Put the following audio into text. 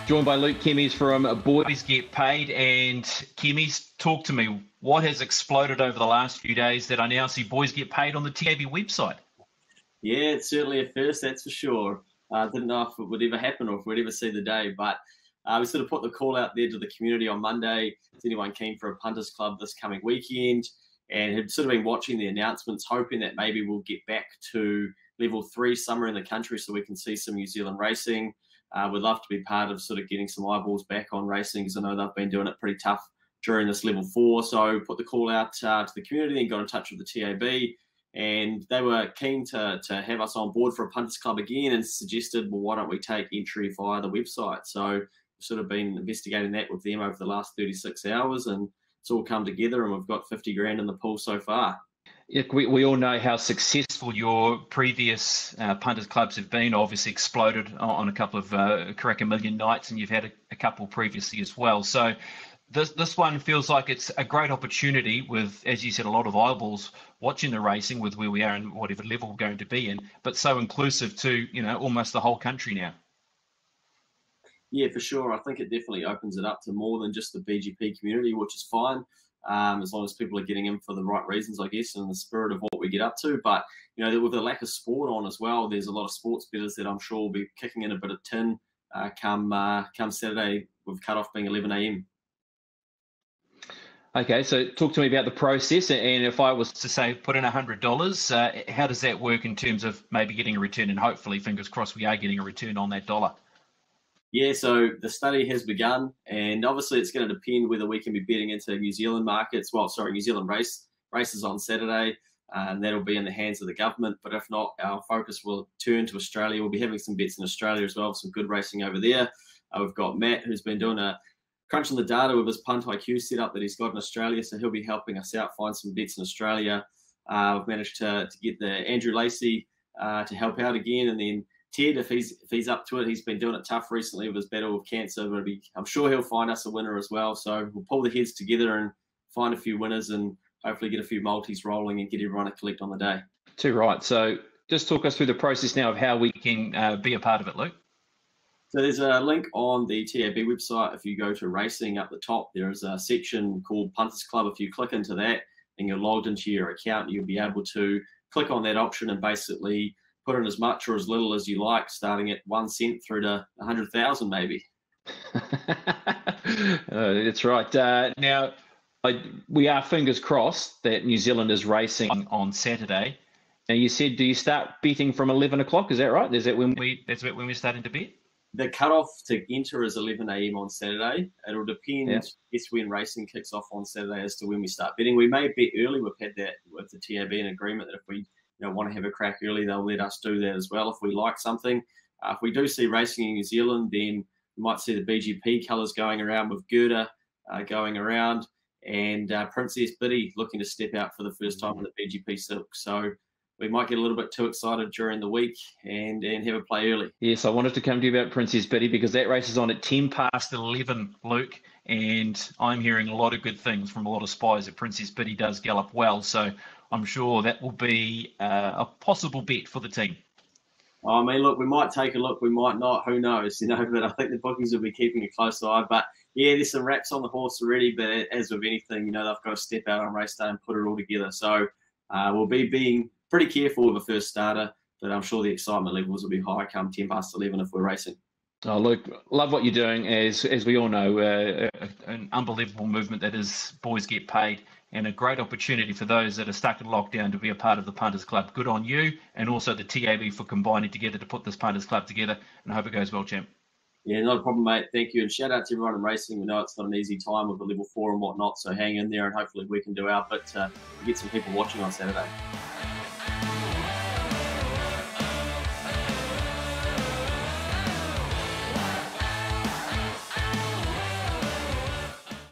Joined by Luke Kemeys from Boys Get Paid. And Kemeys, talk to me. What has exploded over the last few days that I now see Boys Get Paid on the TAB website? Yeah, it's certainly a first, that's for sure. Didn't know if it would ever happen or if we'd ever see the day, but we sort of put the call out there to the community on Monday. Is anyone keen for a punters club this coming weekend? And had sort of been watching the announcements, hoping that maybe we'll get back to level 3 somewhere in the country so we can see some New Zealand racing. We'd love to be part of sort of getting some eyeballs back on racing, because I know they've been doing it pretty tough during this level 4. So put the call out to the community and got in touch with the TAB, and they were keen to have us on board for a punters club again, and suggested, well, why don't we take entry via the website? So we've sort of been investigating that with them over the last 36 hours, and it's all come together, and we've got 50 grand in the pool so far. Yeah, we all know how successful your previous punters clubs have been. Obviously exploded on a couple of Crack a Million nights, and you've had a couple previously as well. So this one feels like it's a great opportunity with, as you said, a lot of eyeballs watching the racing with where we are and whatever level we're going to be in, but so inclusive to, almost the whole country now. Yeah, for sure. I think it definitely opens it up to more than just the BGP community, which is fine, as long as people are getting in for the right reasons, I guess, and in the spirit of what we get up to. But, with the lack of sport on as well, there's a lot of sports bettors that I'm sure will be kicking in a bit of tin come Saturday, with cut-off being 11 a.m. Okay, so talk to me about the process, and if I was to say put in $100, how does that work in terms of maybe getting a return, and hopefully, fingers crossed, we are getting a return on that dollar? Yeah, so the study has begun, and obviously it's going to depend whether we can be betting into New Zealand markets. New Zealand races on Saturday, and that'll be in the hands of the government. But if not, our focus will turn to Australia. We'll be having some bets in Australia as well, some good racing over there. We've got Matt, who's been doing a crunching the data with his Punt IQ setup that he's got in Australia, so he'll be helping us out find some bets in Australia. We've managed to get the Andrew Lacey to help out again, and then Ted, if he's up to it. He's been doing it tough recently with his battle with cancer, but I'm sure he'll find us a winner as well. So we'll pull the heads together and find a few winners, and hopefully get a few multis rolling and get everyone to collect on the day. Too right. So just talk us through the process now of how we can be a part of it, Luke. So there's a link on the TAB website. If you go to racing up the top, there is a section called Punters Club. If you click into that and you're logged into your account, you'll be able to click on that option and basically put in as much or as little as you like, starting at 1 cent through to 100,000 maybe. That's right. Now, we are fingers crossed that New Zealand is racing on Saturday. Now, you said, do you start betting from 11 o'clock? Is that right? That's when we're starting to bet? The cutoff to enter is 11 a.m. on Saturday. It'll depend, It's when racing kicks off on Saturday as to when we start betting. We may bet early. We've had that with the TAB in agreement that if we want to have a crack early, they'll let us do that as well if we like something. If we do see racing in New Zealand, then we might see the BGP colours going around, with Gerda going around, and Princess Biddy looking to step out for the first time in the BGP silk. So we might get a little bit too excited during the week and have a play early. Yes, I wanted to come to you about Princess Biddy, because that race is on at 10 past 11, Luke, and I'm hearing a lot of good things from a lot of spies that Princess Biddy does gallop well. So I'm sure that will be a possible bet for the team. I mean, look, we might take a look, we might not, who knows, but I think the bookies will be keeping a close eye. But yeah, there's some wraps on the horse already, but as with anything, they've got to step out on race day and put it all together. So we'll be being pretty careful with the first starter, but I'm sure the excitement levels will be high come 10 past 11 if we're racing. Oh, Luke, love what you're doing. As we all know, an unbelievable movement that is Boys Get Paid, and a great opportunity for those that are stuck in lockdown to be a part of the Punters Club. Good on you, and also the TAB for combining together to put this Punters Club together, and I hope it goes well, champ. Yeah, not a problem, mate. Thank you, and shout out to everyone in racing. We know it's not an easy time with the level 4 and whatnot, so hang in there, and hopefully we can do our bit to get some people watching on Saturday.